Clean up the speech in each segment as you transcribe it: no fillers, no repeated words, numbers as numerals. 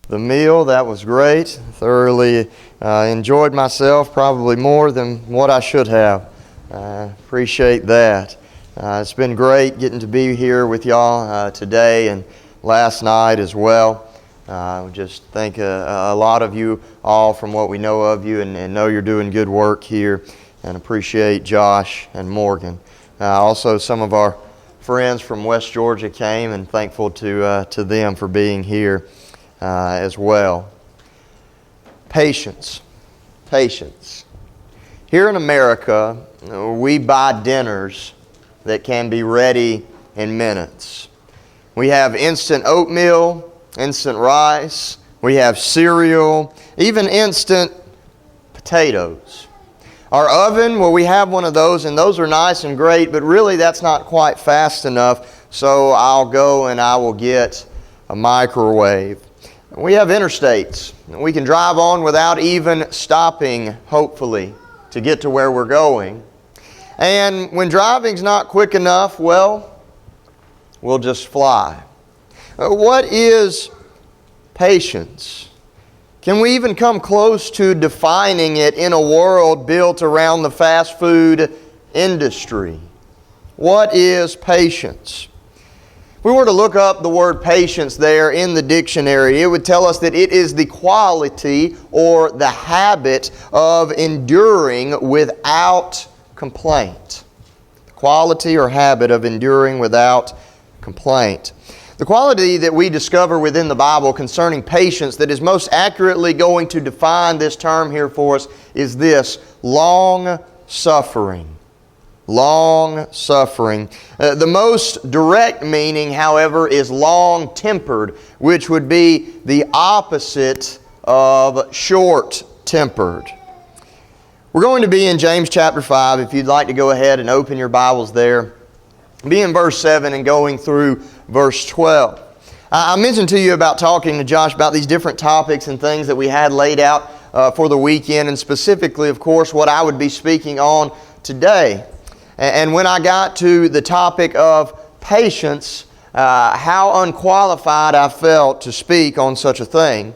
the meal. That was great. Thoroughly enjoyed myself, probably more than what I should have. Appreciate that. It's been great getting to be here with y'all today and last night as well. Just thank a lot of you all from what we know of you and know you're doing good work here, and appreciate Josh and Morgan. Also, some of our friends from West Georgia came, and thankful to them for being here as well. Patience. Here in America, we buy dinners that can be ready in minutes. We have instant oatmeal, instant rice, we have cereal, even instant potatoes. Our oven, well, we have one of those, and those are nice and great, but really that's not quite fast enough, so I'll go and I will get a microwave. We have interstates. We can drive on without even stopping, hopefully, to get to where we're going. And when driving's not quick enough, well, we'll just fly. What is patience? Can we even come close to defining it in a world built around the fast food industry? What is patience? If we were to look up the word patience there in the dictionary, it would tell us that it is the quality or the habit of enduring without complaint. The quality or habit of enduring without complaint. The quality that we discover within the Bible concerning patience that is most accurately going to define this term here for us is this: long suffering. Long suffering. The most direct meaning, however, is long-tempered, which would be the opposite of short-tempered. We're going to be in James chapter 5. If you'd like to go ahead and open your Bibles there. Be in verse 7 and going through verse 12. I mentioned to you about talking to Josh about these different topics and things that we had laid out for the weekend, and specifically, of course, what I would be speaking on today. And when I got to the topic of patience, how unqualified I felt to speak on such a thing,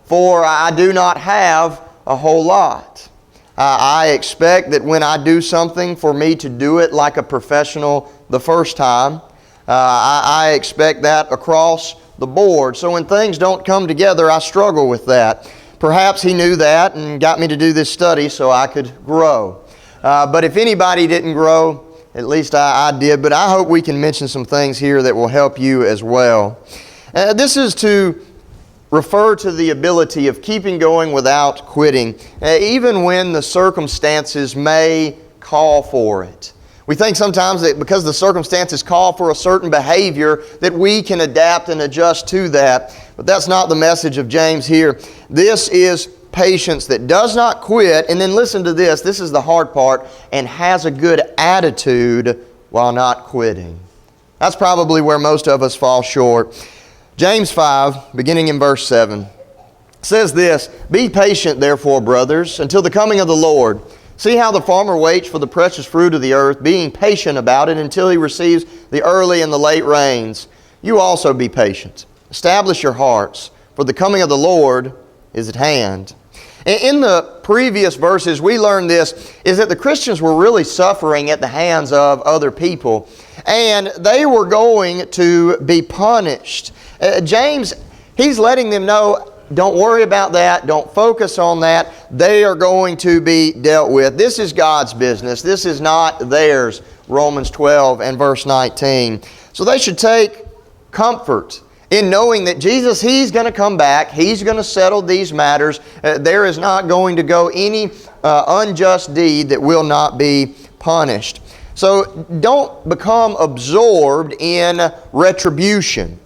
for I do not have a whole lot. I expect that when I do something, for me to do it like a professional the first time. I expect that across the board. So when things don't come together, I struggle with that. Perhaps he knew that and got me to do this study so I could grow. But if anybody didn't grow, at least I did. But I hope we can mention some things here that will help you as well. This is to refer to the ability of keeping going without quitting, even when the circumstances may call for it. We think sometimes that because the circumstances call for a certain behavior that we can adapt and adjust to that. But that's not the message of James here. This is patience that does not quit, and then listen to this, this is the hard part, and has a good attitude while not quitting. That's probably where most of us fall short. James 5, beginning in verse 7, says this: "Be patient, therefore, brothers, until the coming of the Lord. See how the farmer waits for the precious fruit of the earth, being patient about it until he receives the early and the late rains. You also be patient. Establish your hearts, for the coming of the Lord is at hand." In the previous verses, we learned this, is that the Christians were really suffering at the hands of other people, and they were going to be punished. James, he's letting them know, don't worry about that. Don't focus on that. They are going to be dealt with. This is God's business. This is not theirs. Romans 12 and verse 19. So they should take comfort in knowing that Jesus, He's going to come back. He's going to settle these matters. There is not going to go any unjust deed that will not be punished. So don't become absorbed in retribution.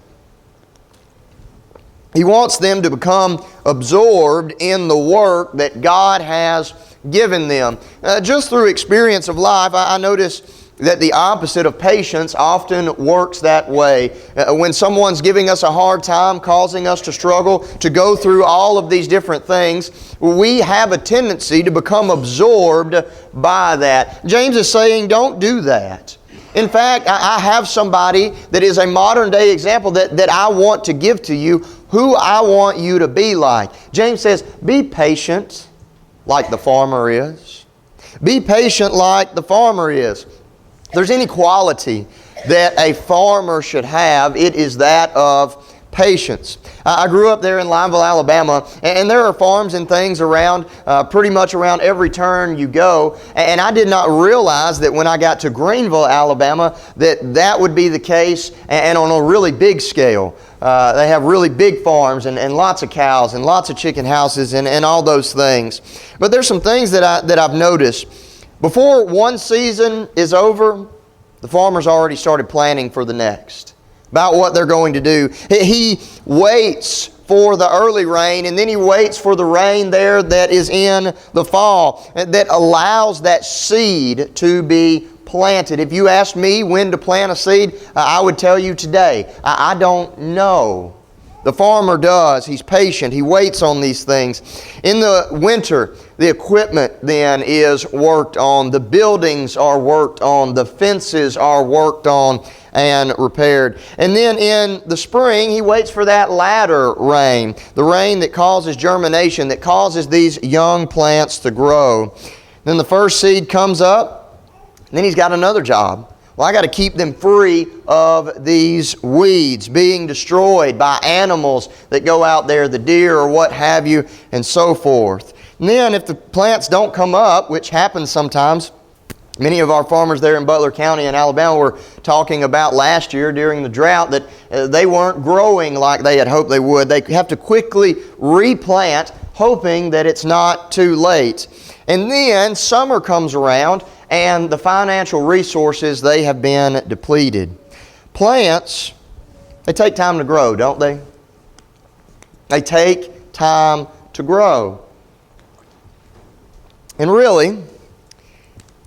He wants them to become absorbed in the work that God has given them. Just through experience of life, I notice that the opposite of patience often works that way. When someone's giving us a hard time, causing us to struggle, to go through all of these different things, we have a tendency to become absorbed by that. James is saying, don't do that. In fact, I have somebody that is a modern day example that I want to give to you who I want you to be like. James says, be patient like the farmer is. Be patient like the farmer is. If there's any quality that a farmer should have, it is that of patience. I grew up there in Lineville, Alabama, and there are farms and things around, pretty much around every turn you go. And I did not realize that when I got to Greenville, Alabama, that would be the case, and on a really big scale. They have really big farms and lots of cows and lots of chicken houses and all those things. But there's some things that I've noticed. Before one season is over, the farmer's already started planning for the next, about what they're going to do. He waits for the early rain, and then he waits for the rain there that is in the fall, that allows that seed to be planted. If you ask me when to plant a seed, I would tell you today. I don't know. The farmer does. He's patient. He waits on these things. In the winter, the equipment then is worked on. The buildings are worked on. The fences are worked on and repaired. And then in the spring, he waits for that latter rain, the rain that causes germination, that causes these young plants to grow. Then the first seed comes up, and then he's got another job. Well, I got to keep them free of these weeds being destroyed by animals that go out there, the deer or what have you, and so forth. And then if the plants don't come up, which happens sometimes, many of our farmers there in Butler County in Alabama were talking about last year during the drought that they weren't growing like they had hoped they would. They have to quickly replant, hoping that it's not too late. And then summer comes around, and the financial resources, they have been depleted. Plants, they take time to grow, don't they? They take time to grow. And really,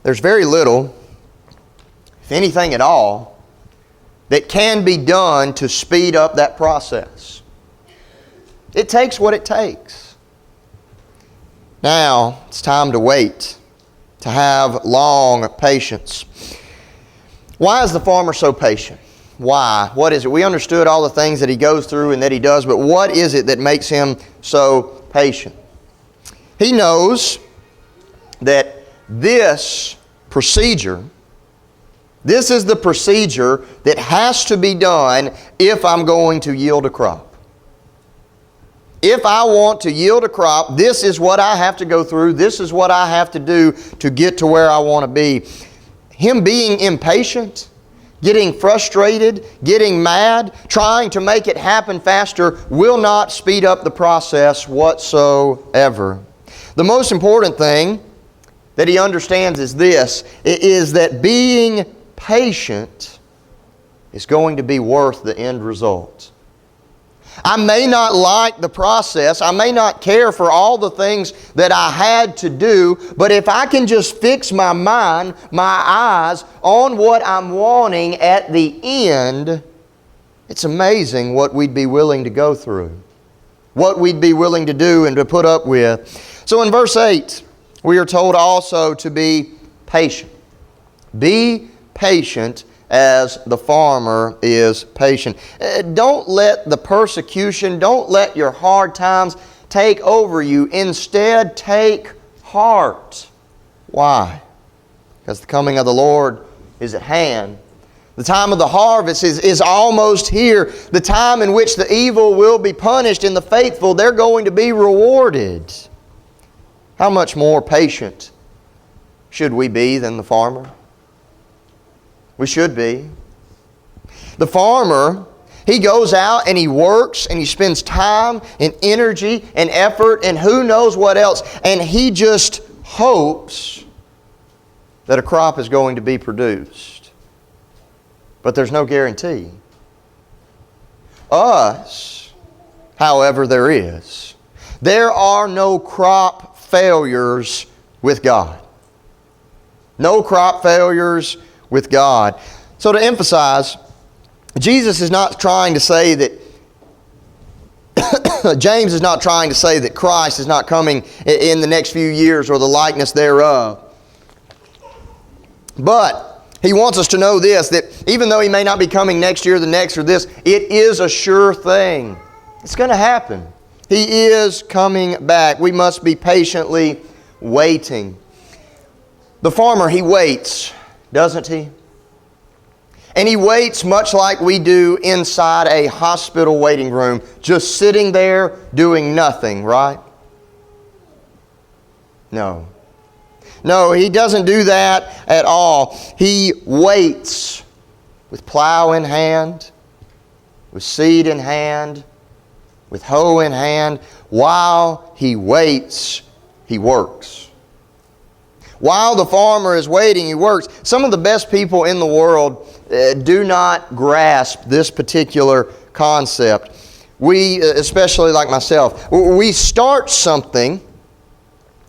there's very little, if anything at all, that can be done to speed up that process. It takes what it takes. Now, it's time to wait, to have long patience. Why is the farmer so patient? Why? What is it? We understood all the things that he goes through and that he does, but what is it that makes him so patient? He knows that this procedure, this is the procedure that has to be done if I'm going to yield a crop. If I want to yield a crop, this is what I have to go through. This is what I have to do to get to where I want to be. Him being impatient, getting frustrated, getting mad, trying to make it happen faster will not speed up the process whatsoever. The most important thing that he understands is this, is that being patient is going to be worth the end result. I may not like the process. I may not care for all the things that I had to do, but if I can just fix my mind, my eyes on what I'm wanting at the end, it's amazing what we'd be willing to go through, what we'd be willing to do and to put up with. So in verse 8, we are told also to be patient. Be patient as the farmer is patient. Don't let the persecution, don't let your hard times take over you. Instead, take heart. Why? Because the coming of the Lord is at hand. The time of the harvest is almost here. The time in which the evil will be punished and the faithful, they're going to be rewarded. How much more patient should we be than the farmer? We should be. The farmer, he goes out and he works and he spends time and energy and effort and who knows what else. And he just hopes that a crop is going to be produced. But there's no guarantee. Us, however, there is. There are no crop failures with God. No crop failures with God. So to emphasize, Jesus is not trying to say that James is not trying to say that Christ is not coming in the next few years or the likeness thereof. But he wants us to know this, that even though He may not be coming next year, the next, or this, it is a sure thing. It's going to happen. He is coming back. We must be patiently waiting. The farmer, he waits, doesn't he? And he waits much like we do inside a hospital waiting room, just sitting there doing nothing, right? No. No, he doesn't do that at all. He waits with plow in hand, with seed in hand, with hoe in hand. While he waits, he works. While the farmer is waiting, he works. Some of the best people in the world do not grasp this particular concept. We, especially like myself, we start something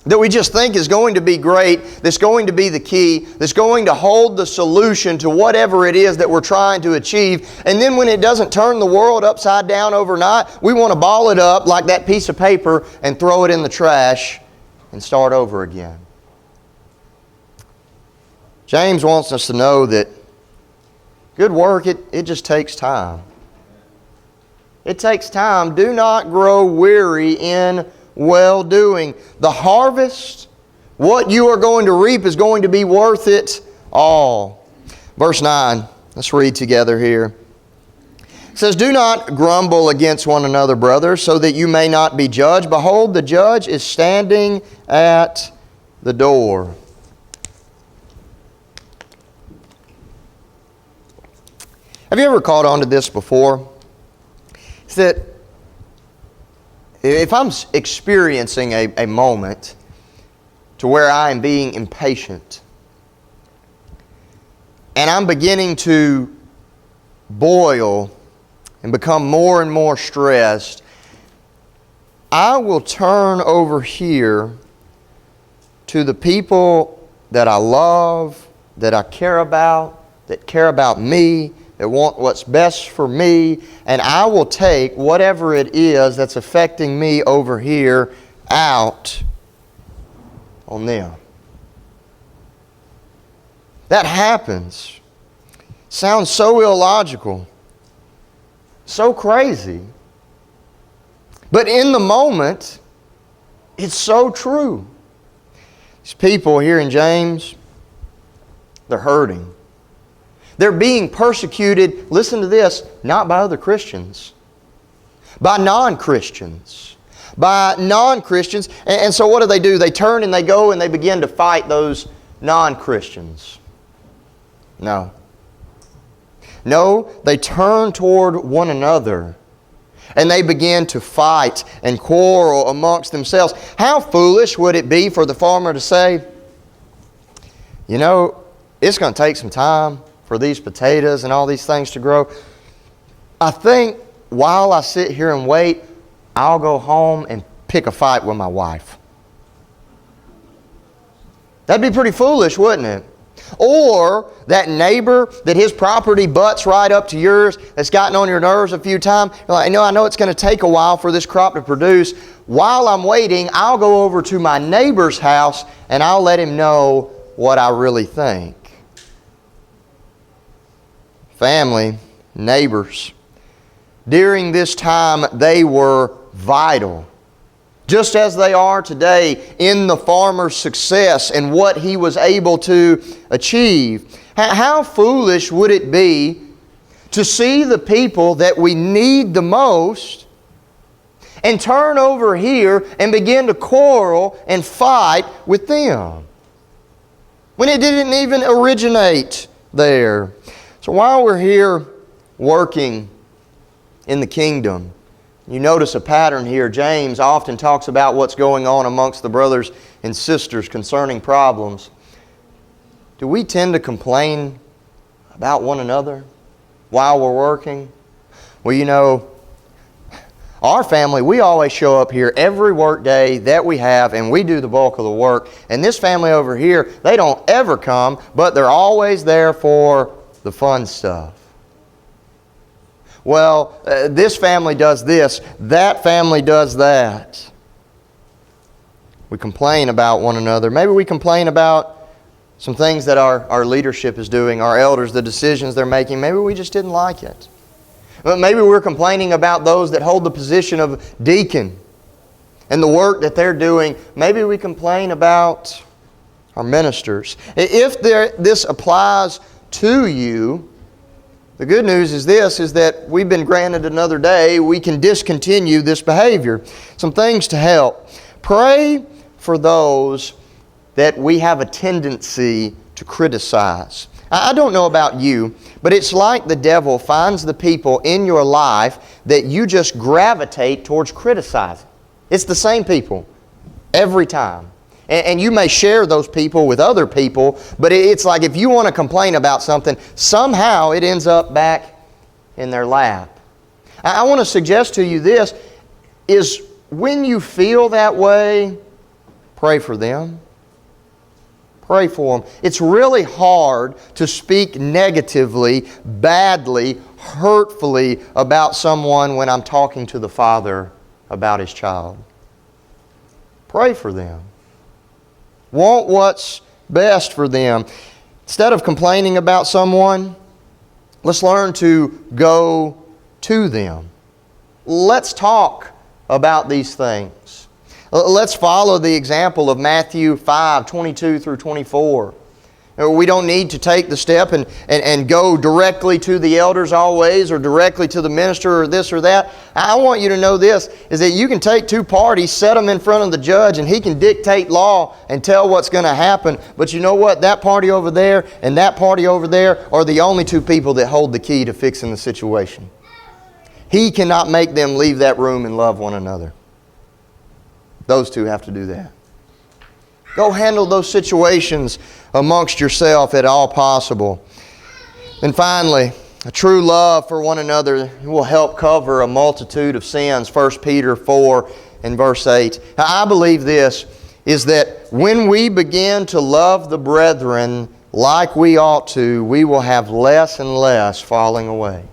that we just think is going to be great, that's going to be the key, that's going to hold the solution to whatever it is that we're trying to achieve. And then when it doesn't turn the world upside down overnight, we want to ball it up like that piece of paper and throw it in the trash and start over again. James wants us to know that good work, it just takes time. It takes time. Do not grow weary in well-doing. The harvest, what you are going to reap, is going to be worth it all. Verse 9, let's read together here. It says, "Do not grumble against one another, brothers, so that you may not be judged. Behold, the judge is standing at the door." Have you ever caught on to this before? It's that if I'm experiencing a moment to where I am being impatient and I'm beginning to boil and become more and more stressed, I will turn over here to the people that I love, that I care about, that care about me, that want what's best for me, and I will take whatever it is that's affecting me over here out on them. That happens. Sounds so illogical, so crazy. But in the moment, it's so true. These people here in James, they're hurting. They're being persecuted, listen to this, not by other Christians, by non-Christians. By non-Christians. And so what do? They turn and they go and they begin to fight those non-Christians. No. No, they turn toward one another and they begin to fight and quarrel amongst themselves. How foolish would it be for the farmer to say, you know, it's going to take some time for these potatoes and all these things to grow. I think while I sit here and wait, I'll go home and pick a fight with my wife. That'd be pretty foolish, wouldn't it? Or that neighbor that his property butts right up to yours, that's gotten on your nerves a few times. You're like, I know it's going to take a while for this crop to produce. While I'm waiting, I'll go over to my neighbor's house and I'll let him know what I really think. Family, neighbors, during this time they were vital. Just as they are today in the farmer's success and what he was able to achieve. How foolish would it be to see the people that we need the most and turn over here and begin to quarrel and fight with them when it didn't even originate there. So while we're here working in the kingdom, you notice a pattern here. James often talks about what's going on amongst the brothers and sisters concerning problems. Do we tend to complain about one another while we're working? Well, our family, we always show up here every work day that we have and we do the bulk of the work. And this family over here, they don't ever come, but they're always there for the fun stuff. Well, this family does this, that family does that. We complain about one another. Maybe we complain about some things that our leadership is doing, our elders, the decisions they're making. Maybe we just didn't like it. Maybe we're complaining about those that hold the position of deacon and the work that they're doing. Maybe we complain about our ministers. If this applies to you, the good news is this, is that we've been granted another day. We can discontinue this behavior. Some things to help. Pray for those that we have a tendency to criticize. I don't know about you, but it's like the devil finds the people in your life that you just gravitate towards criticizing. It's the same people every time. And you may share those people with other people, but it's like if you want to complain about something, somehow it ends up back in their lap. I want to suggest to you this, is when you feel that way, pray for them. Pray for them. It's really hard to speak negatively, badly, hurtfully about someone when I'm talking to the Father about His child. Pray for them. Want what's best for them. Instead of complaining about someone, let's learn to go to them. Let's talk about these things. Let's follow the example of Matthew 5:22 through 24. We don't need to take the step and go directly to the elders always, or directly to the minister, or this or that. I want you to know this, is that you can take two parties, set them in front of the judge, and he can dictate law and tell what's going to happen. But you know what? That party over there and that party over there are the only two people that hold the key to fixing the situation. He cannot make them leave that room and love one another. Those two have to do that. Go handle those situations amongst yourself at all possible. And finally, a true love for one another will help cover a multitude of sins. 1 Peter 4 and verse 8. Now, I believe this, is that when we begin to love the brethren like we ought to, we will have less and less falling away.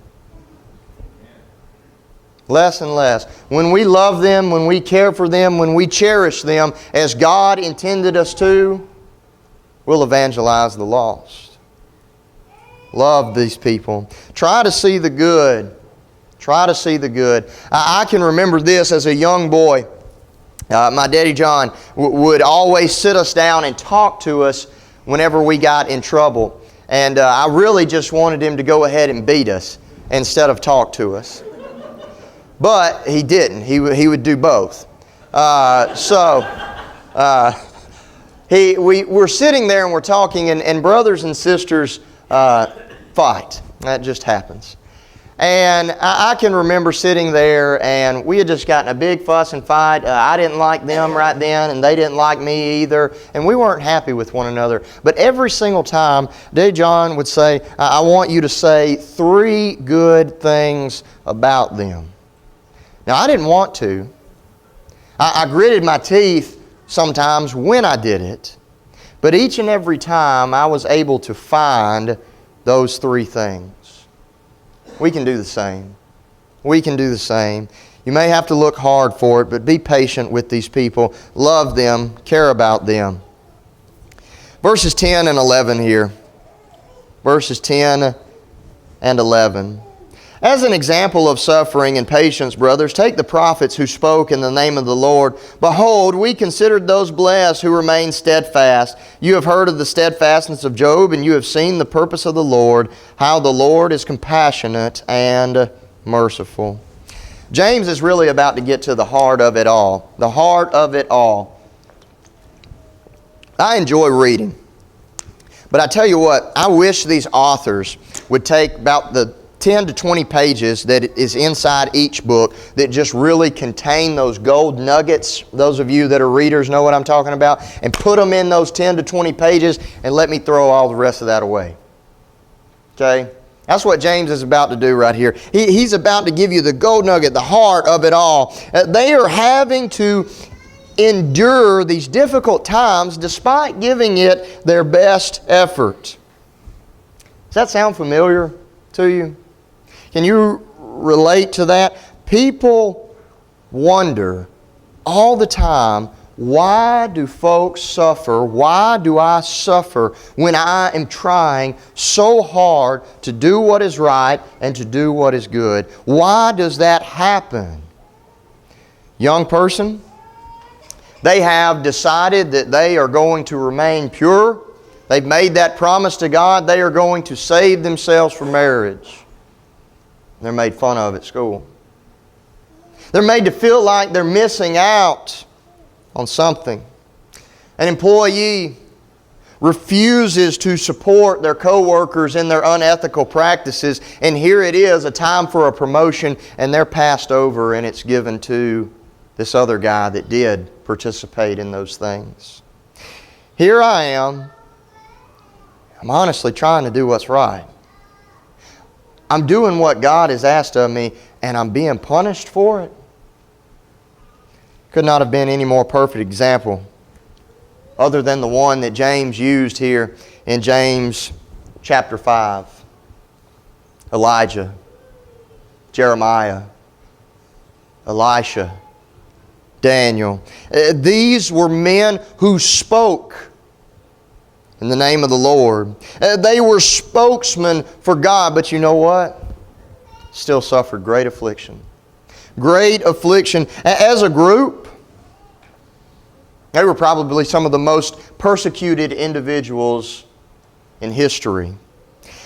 Less and less. When we love them, when we care for them, when we cherish them as God intended us to, we'll evangelize the lost. Love these people. Try to see the good. Try to see the good. I can remember this as a young boy. My daddy John would always sit us down and talk to us whenever we got in trouble. And I really just wanted him to go ahead and beat us instead of talk to us. But he didn't. He would do both. We're sitting there and we're talking, and brothers and sisters fight. That just happens. And I can remember sitting there, and we had just gotten a big fuss and fight. I didn't like them right then, and they didn't like me either. And we weren't happy with one another. But every single time, Daddy John would say, I want you to say 3 good things about them. Now, I didn't want to. I gritted my teeth sometimes when I did it. But each and every time, I was able to find those 3 things. We can do the same. We can do the same. You may have to look hard for it, but be patient with these people. Love them. Care about them. Verses 10 and 11 here. Verses 10 and 11. As an example of suffering and patience, brothers, take the prophets who spoke in the name of the Lord. Behold, we considered those blessed who remained steadfast. You have heard of the steadfastness of Job, and you have seen the purpose of the Lord, how the Lord is compassionate and merciful. James is really about to get to the heart of it all. The heart of it all. I enjoy reading. But I tell you what, I wish these authors would take about the 10 to 20 pages that is inside each book that just really contain those gold nuggets. Those of you that are readers know what I'm talking about. And put them in those 10 to 20 pages and let me throw all the rest of that away. Okay? That's what James is about to do right here. He's about to give you the gold nugget, the heart of it all. They are having to endure these difficult times despite giving it their best effort. Does that sound familiar to you? Can you relate to that? People wonder all the time, why do folks suffer? Why do I suffer when I am trying so hard to do what is right and to do what is good? Why does that happen? Young person, they have decided that they are going to remain pure. They've made that promise to God. They are going to save themselves for marriage. They're made fun of at school. They're made to feel like they're missing out on something. An employee refuses to support their coworkers in their unethical practices, and here it is, a time for a promotion, and they're passed over and it's given to this other guy that did participate in those things. Here I am. I'm honestly trying to do what's right. I'm doing what God has asked of me, and I'm being punished for it. Could not have been any more perfect example other than the one that James used here in James chapter 5. Elijah, Jeremiah, Elisha, Daniel. These were men who spoke in the name of the Lord. They were spokesmen for God, but you know what? Still suffered great affliction. Great affliction. As a group, they were probably some of the most persecuted individuals in history.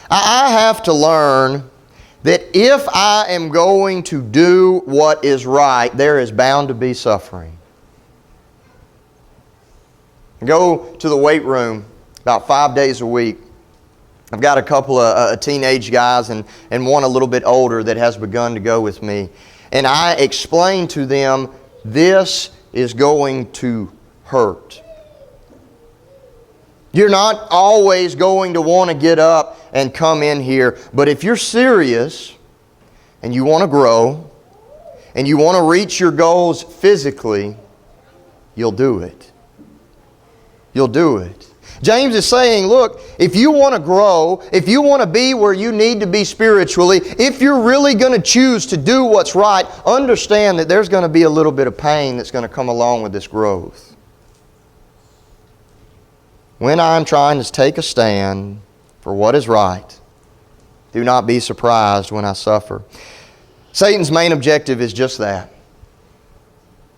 I have to learn that if I am going to do what is right, there is bound to be suffering. I go to the weight room about 5 days a week. I've got a couple of teenage guys and one a little bit older that has begun to go with me. And I explain to them, this is going to hurt. You're not always going to want to get up and come in here, but if you're serious and you want to grow and you want to reach your goals physically, you'll do it. You'll do it. James is saying, look, if you want to grow, if you want to be where you need to be spiritually, if you're really going to choose to do what's right, understand that there's going to be a little bit of pain that's going to come along with this growth. When I'm trying to take a stand for what is right, do not be surprised when I suffer. Satan's main objective is just that.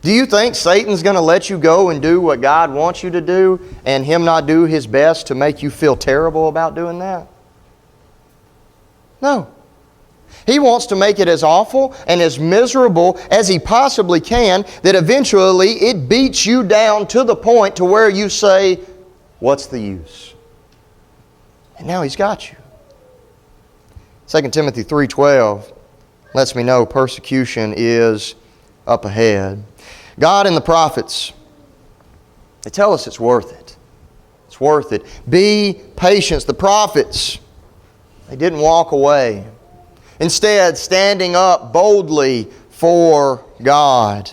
Do you think Satan's going to let you go and do what God wants you to do and him not do his best to make you feel terrible about doing that? No. He wants to make it as awful and as miserable as he possibly can, that eventually it beats you down to the point to where you say, what's the use? And now he's got you. 2 Timothy 3:12 lets me know persecution is up ahead. God and the prophets, they tell us it's worth it. It's worth it. Be patient. The prophets, they didn't walk away. Instead, standing up boldly for God.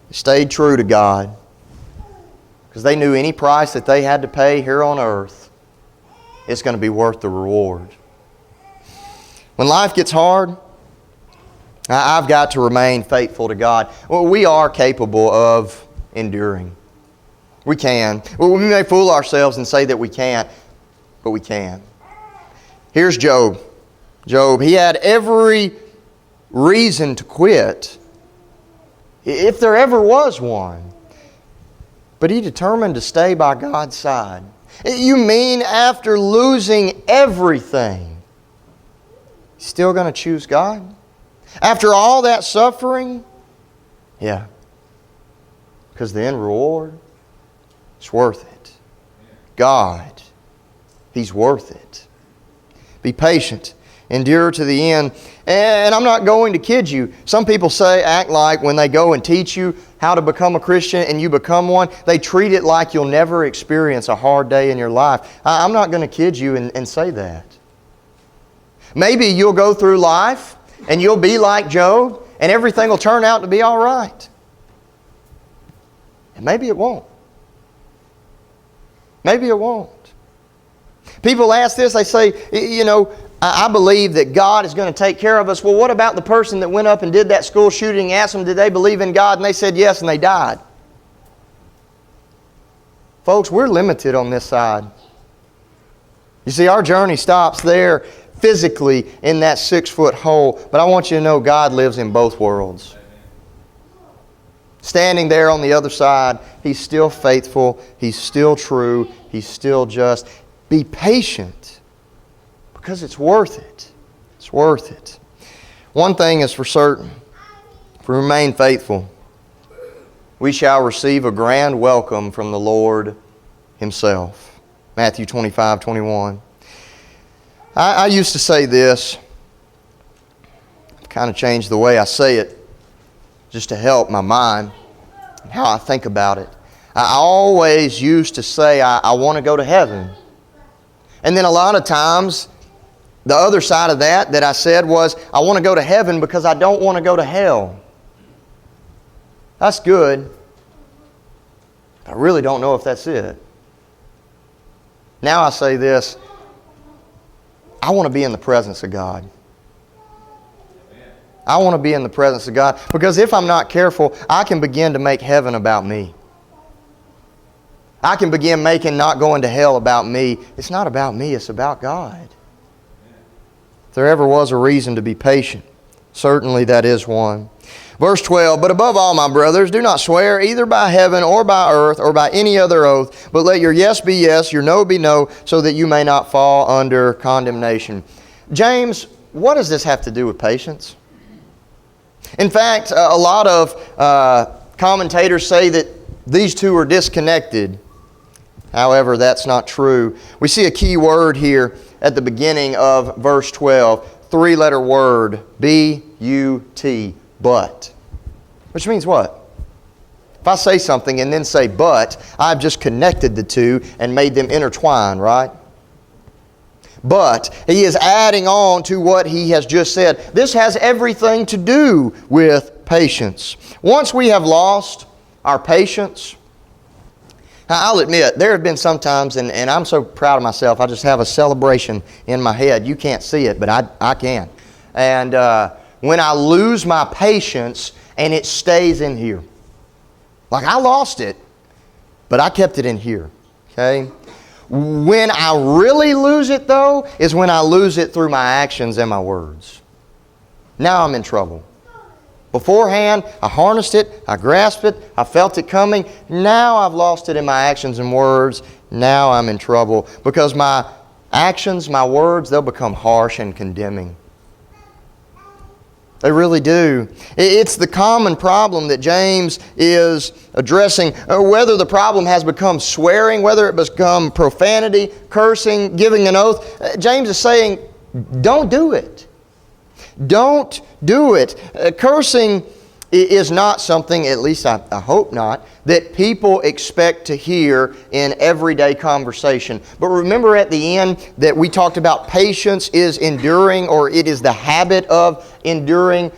They stayed true to God because they knew any price that they had to pay here on earth, it's going to be worth the reward. When life gets hard, I've got to remain faithful to God. Well, we are capable of enduring. We can. Well, we may fool ourselves and say that we can't, but we can. Here's Job. Job, he had every reason to quit, if there ever was one. But he determined to stay by God's side. You mean after losing everything, still going to choose God? After all that suffering? Yeah. Because the end reward, it's worth it. God, He's worth it. Be patient. Endure to the end. And I'm not going to kid you. Some people act like when they go and teach you how to become a Christian and you become one, they treat it like you'll never experience a hard day in your life. I'm not going to kid you and say that. Maybe you'll go through life and you'll be like Job, and everything will turn out to be all right. And maybe it won't. Maybe it won't. People ask this, they say, I believe that God is going to take care of us. Well, what about the person that went up and did that school shooting? Asked them, did they believe in God? And they said yes, and they died. Folks, we're limited on this side. You see, our journey stops there physically in that 6-foot hole, but I want you to know God lives in both worlds. Standing there on the other side, He's still faithful, He's still true, He's still just. Be patient, because it's worth it. It's worth it. One thing is for certain. If we remain faithful, we shall receive a grand welcome from the Lord Himself. Matthew 25:21. I used to say this. I've kind of changed the way I say it just to help my mind and how I think about it. I always used to say I want to go to heaven. And then a lot of times, the other side of that I said was, I want to go to heaven because I don't want to go to hell. That's good. I really don't know if that's it. Now I say this, I want to be in the presence of God. I want to be in the presence of God, because if I'm not careful, I can begin to make heaven about me. I can begin making not going to hell about me. It's not about me, it's about God. If there ever was a reason to be patient, certainly that is one. Verse 12, but above all, my brothers, do not swear either by heaven or by earth or by any other oath, but let your yes be yes, your no be no, so that you may not fall under condemnation. James, what does this have to do with patience? In fact, a lot of commentators say that these two are disconnected. However, that's not true. We see a key word here at the beginning of verse 12. 3-letter word, B-U-T, but. Which means what? If I say something and then say but, I've just connected the two and made them intertwine, right? But he is adding on to what he has just said. This has everything to do with patience. Once we have lost our patience, I'll admit, there have been some times, and I'm so proud of myself, I just have a celebration in my head. You can't see it, but I can. And when I lose my patience and it stays in here. Like I lost it, but I kept it in here. Okay? When I really lose it, though, is when I lose it through my actions and my words. Now I'm in trouble. Beforehand, I harnessed it, I grasped it, I felt it coming. Now I've lost it in my actions and words. Now I'm in trouble because my actions, my words, they'll become harsh and condemning. They really do. It's the common problem that James is addressing. Whether the problem has become swearing, whether it become profanity, cursing, giving an oath, James is saying, don't do it. Don't do it. Cursing is not something, at least I hope not, that people expect to hear in everyday conversation. But remember at the end that we talked about patience is enduring, or it is the habit of enduring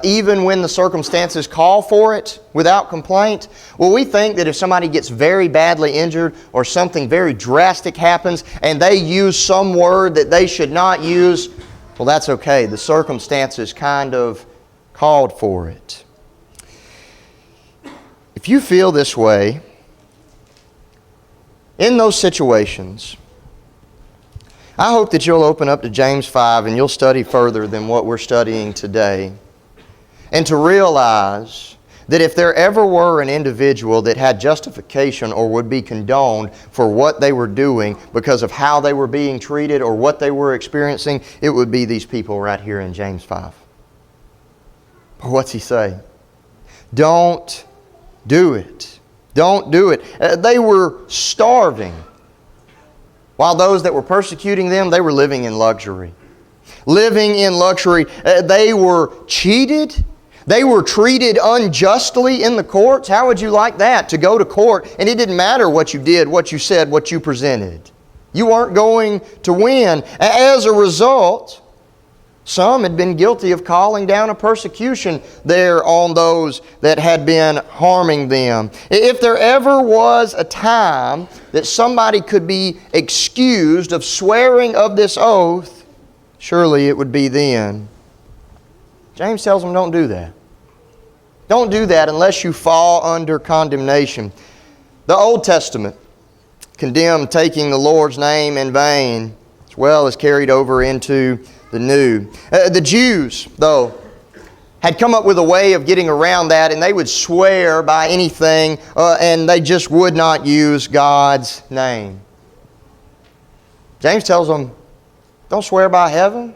even when the circumstances call for it without complaint. Well, we think that if somebody gets very badly injured or something very drastic happens and they use some word that they should not use, well, that's okay. The circumstances kind of called for it. If you feel this way, in those situations, I hope that you'll open up to James 5 and you'll study further than what we're studying today. And to realize that if there ever were an individual that had justification or would be condoned for what they were doing because of how they were being treated or what they were experiencing, it would be these people right here in James 5. But what's he say? Don't do it. Don't do it. They were starving. While those that were persecuting them, they were living in luxury. Living in luxury. They were cheated. They were treated unjustly in the courts. How would you like that? To go to court and it didn't matter what you did, what you said, what you presented. You weren't going to win. As a result, some had been guilty of calling down a persecution there on those that had been harming them. If there ever was a time that somebody could be excused of swearing of this oath, surely it would be then. James tells them, don't do that. Don't do that unless you fall under condemnation. The Old Testament, condemn taking the Lord's name in vain, as well as carried over into the New. The Jews, though, had come up with a way of getting around that, and they would swear by anything, and they just would not use God's name. James tells them, don't swear by heaven.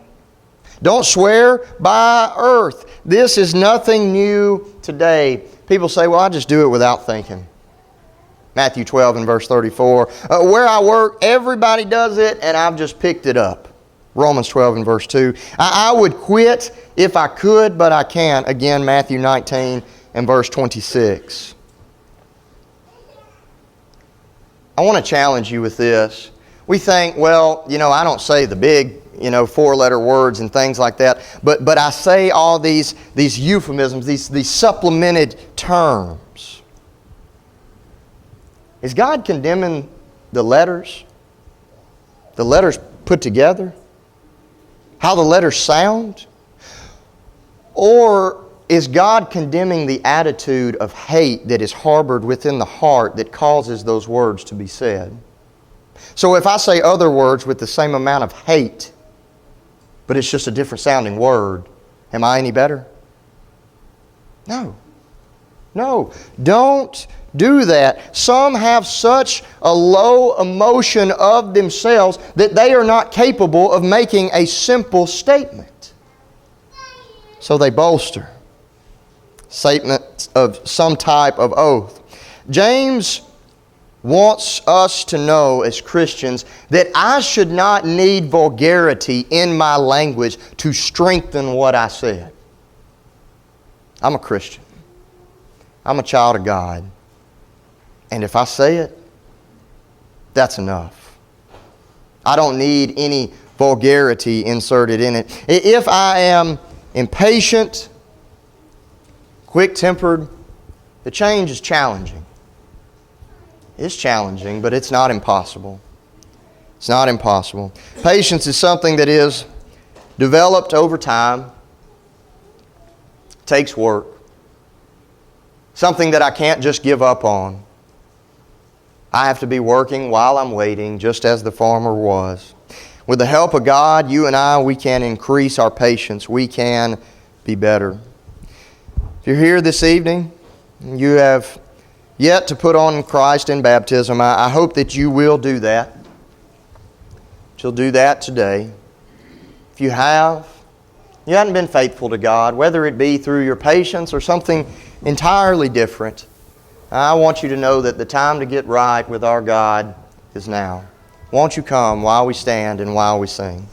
Don't swear by earth. This is nothing new today. People say, well, I just do it without thinking. Matthew 12 and verse 34. Where I work, everybody does it, and I've just picked it up. Romans 12 and verse 2. I would quit if I could, but I can't. Again, Matthew 19 and verse 26. I want to challenge you with this. We think, well, I don't say the big, 4-letter words and things like that, but I say all these euphemisms, these supplemented terms. Is God condemning the letters? The letters put together? How the letters sound? Or is God condemning the attitude of hate that is harbored within the heart that causes those words to be said? So if I say other words with the same amount of hate, but it's just a different sounding word, am I any better? No. No. Don't do that. Some have such a low emotion of themselves that they are not capable of making a simple statement. So they bolster statements of some type of oath. James wants us to know as Christians that I should not need vulgarity in my language to strengthen what I said. I'm a Christian. I'm a child of God. And if I say it, that's enough. I don't need any vulgarity inserted in it. If I am impatient, quick-tempered, the change is challenging. It's challenging, but it's not impossible. It's not impossible. Patience is something that is developed over time. It takes work. Something that I can't just give up on. I have to be working while I'm waiting, just as the farmer was. With the help of God, you and I, we can increase our patience. We can be better. If you're here this evening, and you have yet to put on Christ in baptism, I hope that you will do that. That you'll do that today. If you have, you haven't been faithful to God, whether it be through your patience or something entirely different, I want you to know that the time to get right with our God is now. Won't you come while we stand and while we sing?